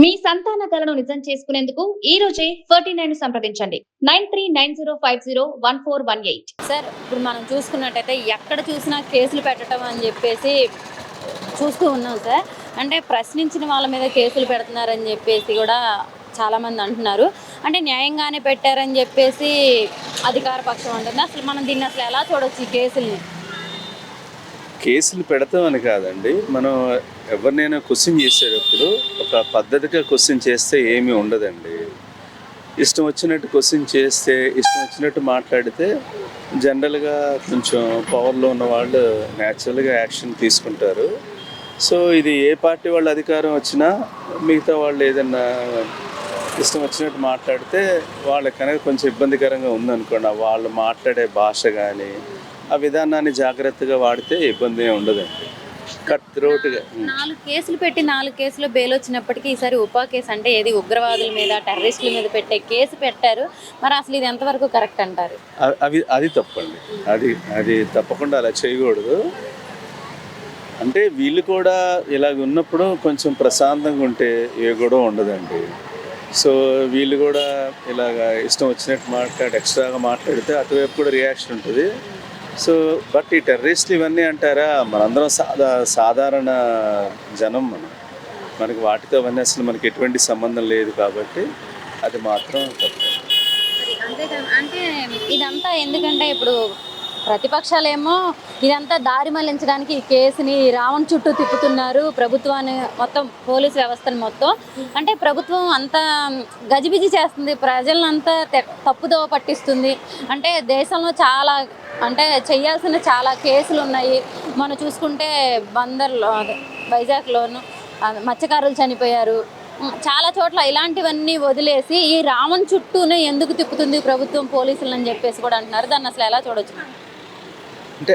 మీ సంతాన కలను నిజం చేసుకునేందుకు ఈ రోజే 49 సంప్రదించండి. 9390501418. సార్, ఇప్పుడు మనం చూసుకున్నట్టయితే ఎక్కడ చూసినా కేసులు పెట్టడం అని చెప్పేసి చూస్తూ ఉన్నాం సార్. అంటే ప్రశ్నించిన వాళ్ళ మీద కేసులు పెడుతున్నారని చెప్పేసి కూడా చాలామంది అంటున్నారు. అంటే న్యాయంగానే పెట్టారని చెప్పేసి అధికార పక్షం అంటుంది. అసలు మనం దీన్ని అసలు ఎలా చూడొచ్చు ఈ కేసుల్ని? కేసులు పెడతాం అని కాదండి. మనం ఎవరినైనా క్వశ్చన్ చేసేటప్పుడు ఒక పద్ధతిగా క్వశ్చన్ చేస్తే ఏమీ ఉండదండి. ఇష్టం వచ్చినట్టు క్వశ్చన్ చేస్తే, ఇష్టం వచ్చినట్టు మాట్లాడితే జనరల్గా కొంచెం పవర్లో ఉన్న వాళ్ళు న్యాచురల్గా యాక్షన్ తీసుకుంటారు. సో ఇది ఏ పార్టీ వాళ్ళ అధికారం వచ్చినా మిగతా వాళ్ళు ఏదన్నా ఇష్టం వచ్చినట్టు మాట్లాడితే వాళ్ళకి కనుక కొంచెం ఇబ్బందికరంగా ఉందనుకోండి, వాళ్ళు మాట్లాడే భాష కానీ ఆ విధానాన్ని జాగ్రత్తగా వాడితే ఇబ్బంది ఉండదండి. కట్ త్రోట్గా 4 కేసులు పెట్టి 4 కేసులు బెయిల్ వచ్చినప్పటికీ ఈసారి ఉపా కేసు అంటే ఏది ఉగ్రవాదుల మీద, టెర్రరిస్టుల మీద పెట్టే కేసు పెట్టారు. మరి అసలు ఇది ఎంతవరకు కరెక్ట్ అంటారు? అది తప్పండి. అది తప్పకుండా అలా చేయకూడదు. అంటే వీళ్ళు కూడా ఇలాగ ఉన్నప్పుడు కొంచెం ప్రశాంతంగా ఉంటే ఏ గొడవ ఉండదండి. సో వీళ్ళు కూడా ఇలాగ ఇష్టం వచ్చినట్టు ఎక్స్ట్రాగా మాట్లాడితే అటువైపు కూడా రియాక్షన్ ఉంటుంది. సో బట్ ఈ టెర్రరిస్టులు ఇవన్నీ అంటారా, మనందరం సాధారణ జనం. మనకి వాటితో అవన్నీ అసలు మనకి ఎటువంటి సంబంధం లేదు కాబట్టి అది మాత్రం తప్పు. అంటే ఇదంతా ఎందుకంటే ఇప్పుడు ప్రతిపక్షాలేమో ఇదంతా దారి మళ్లించడానికి ఈ కేసుని రావణ్ చుట్టూ తిప్పుతున్నారు, ప్రభుత్వాన్ని మొత్తం పోలీసు వ్యవస్థను మొత్తం. అంటే ప్రభుత్వం అంతా గజిబిజి చేస్తుంది, ప్రజలనంతా తప్పుదోవ పట్టిస్తుంది. అంటే దేశంలో చాలా అంటే చేయాల్సిన చాలా కేసులు ఉన్నాయి. మనం చూసుకుంటే బందర్లో, వైజాగ్లోను మత్స్యకారులు చనిపోయారు. చాలా చోట్ల ఇలాంటివన్నీ వదిలేసి ఈ రావణ్ చుట్టూనే ఎందుకు తిప్పుతుంది ప్రభుత్వం పోలీసులు అని చెప్పేసి కూడా అంటున్నారు. దాన్ని అసలు ఎలా చూడొచ్చు? అంటే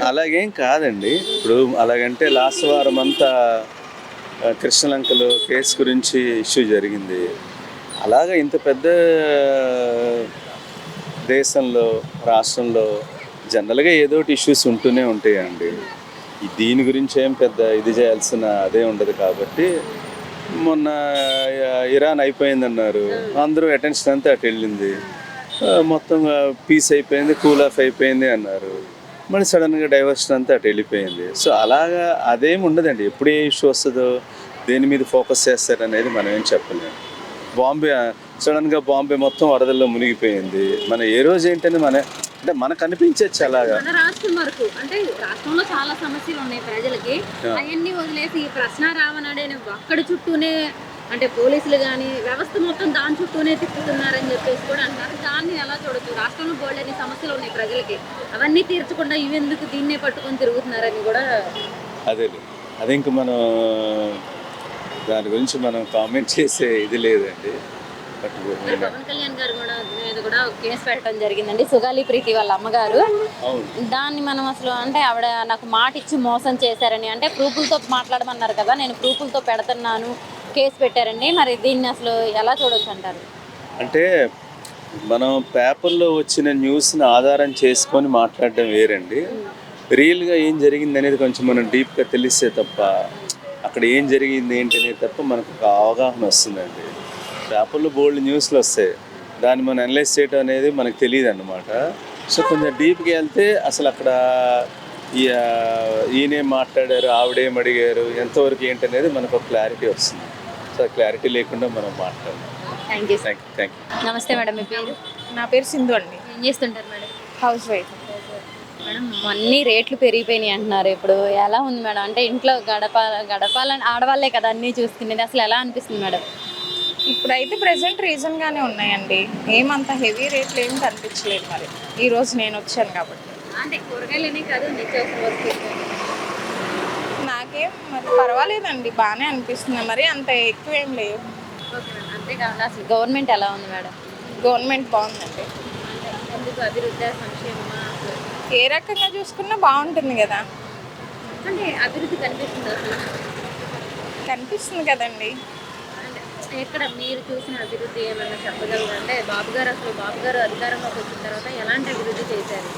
అలాగేం కాదండి. ఇప్పుడు అలాగంటే లాస్ట్ వారం అంతా కృష్ణలంకలో కేసు గురించి ఇష్యూ జరిగింది. అలాగా ఇంత పెద్ద దేశంలో, రాష్ట్రంలో జనరల్గా ఏదో ఒకటి ఇష్యూస్ ఉంటూనే ఉంటాయండి. దీని గురించి ఏం పెద్ద ఇది చేయాల్సిన అదే ఉండదు. కాబట్టి మొన్న ఇరాన్ అయిపోయిందన్నారు, అందరూ అటెన్షన్ అంతా అటు వెళ్ళింది, మొత్తం పీస్ అయిపోయింది, కూల్ ఆఫ్ అయిపోయింది అన్నారు. మళ్ళీ సడన్గా డైవర్షన్ అంతా అటు వెళ్ళిపోయింది. సో అలాగా అదేం ఉండదండి. ఎప్పుడు ఏ ఇష్యూ వస్తుందో దేని మీద ఫోకస్ చేస్తారనేది మనం ఏం చెప్పలేము. సడన్గా బాంబే మొత్తం వరదల్లో మునిగిపోయింది. మన ఏ రోజు ఏంటని అంటే మనకు అనిపించచ్చు అలాగా. రాష్ట్రం వరకు అంటే రాష్ట్రంలో చాలా సమస్యలు ఉన్నాయి ప్రజలకి, అవన్నీ వదిలేసి ఈ ప్రశ్న రావణాడే అక్కడ చుట్టూనే అంటే పోలీసులు కానీ వ్యవస్థ మొత్తం దాని చుట్టూనే తిప్పుతున్నారని చెప్పేసి కూడా అంటారు. దాన్ని ఎలా చూడొచ్చు? రాష్ట్రంలో బోల్డని సమస్యలు ఉన్నాయి ప్రజలకి, అవన్నీ తీర్చకుండా ఇవెందుకు దీన్నే పట్టుకొని తిరుగుతున్నారని కూడా. అదే ఇంక మనం దాని గురించి మనం కామెంట్ చేసే ఇది లేదండి. పవన్ కళ్యాణ్ గారు కూడా కేసు పెట్టడం జరిగిందండి, సుగాలి ప్రీతి వాళ్ళ అమ్మగారు. దాన్ని మనం అసలు అంటే ఆవిడ నాకు మాట ఇచ్చి మోసం చేశారని, అంటే ప్రూఫ్లతో మాట్లాడమన్నారు కదా, నేను ప్రూఫ్లతో పెడుతున్నాను, కేసు పెట్టారండి. మరి దీన్ని అసలు ఎలా చూడొచ్చు అంటారు? అంటే మనం పేపర్లో వచ్చిన న్యూస్ని ఆధారం చేసుకొని మాట్లాడడం వేరండి. రియల్గా ఏం జరిగింది అనేది కొంచెం మనం డీప్గా తెలిస్తే తప్ప, అక్కడ ఏం జరిగింది ఏంటి అనేది తప్ప మనకు ఒక అవగాహన వస్తుందండి. పేపర్లో బోల్డ్ న్యూస్లు వస్తాయి, దాన్ని మనం అనలైజ్ చేయడం అనేది మనకు తెలియదు అన్నమాట. సో కొంచెం డీప్గా వెళ్తే అసలు అక్కడ ఈయనేం మాట్లాడారు, ఆవిడేం అడిగారు, ఎంతవరకు ఏంటి అనేది మనకు ఒక క్లారిటీ వస్తుంది. సో క్లారిటీ లేకుండా మనం మాట్లాడాలి. Thank you. నమస్తే మేడం, మీ పేరు? నా పేరు సింధు అండి. ఏం చేస్తుంటారు మేడం? House wife. మేడం, అన్ని రేట్లు పెరిగిపోయినాయి అంటున్నారు. ఇప్పుడు ఎలా ఉంది మేడం? అంటే ఇంట్లో గడపాలని ఆడవాళ్ళే కదా అన్నీ చూసుకునేది, అసలు ఎలా అనిపిస్తుంది మేడం? ఇప్పుడైతే ప్రెసెంట్ రీజన్గానే ఉన్నాయండి, ఏమంత హెవీ రేట్లు ఏం కనిపించలేదు. మరి ఈరోజు నేను వచ్చాను కాబట్టి. అంటే కూరగాయలు కాదు, నిత్యావసర వస్తువులు నాకేం మరి పర్వాలేదండి, బాగానే అనిపిస్తుంది. మరి అంత ఎక్కువ ఏం లేవు. అంతేకాకుండా అసలు గవర్నమెంట్ ఎలా ఉంది మేడం? గవర్నమెంట్ బాగుందండి. ఎందుకు అభివృద్ధి, సంక్షేమమా? ఏ రకంగా చూసుకున్నా బాగుంటుంది కదా. అంటే అభివృద్ధి కనిపిస్తుంది అసలు? కనిపిస్తుంది కదండి. ఎక్కడ మీరు చూసిన అభివృద్ధి ఏమన్నా చెప్పగలరు? అంటే బాబు గారు అధికారంలోకి వచ్చిన తర్వాత ఎలాంటి అభివృద్ధి చేశారు?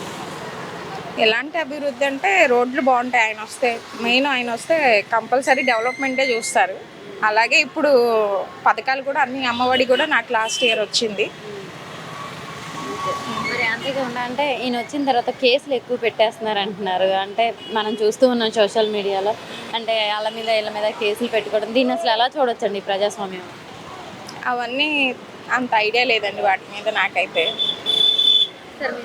ఎలాంటి అభివృద్ధి అంటే రోడ్లు బాగుంటాయి ఆయన వస్తే, మెయిన్ ఆయన వస్తే కంపల్సరీ డెవలప్మెంటే చూస్తారు. అలాగే ఇప్పుడు పథకాలు కూడా అన్ని, అమ్మఒడి కూడా నాకు లాస్ట్ ఇయర్ వచ్చింది. మరి అంతేకాకుండా అంటే ఈయన వచ్చిన తర్వాత కేసులు ఎక్కువ పెట్టేస్తున్నారు అంటున్నారు. అంటే మనం చూస్తూ ఉన్నాం సోషల్ మీడియాలో, అంటే వాళ్ళ మీద వీళ్ళ మీద కేసులు పెట్టుకోవడం. దీన్ని అసలు ఎలా చూడొచ్చండి ఈ ప్రజాస్వామ్యం? అవన్నీ అంత ఐడియా లేదండి వాటి మీద నాకైతే. సరే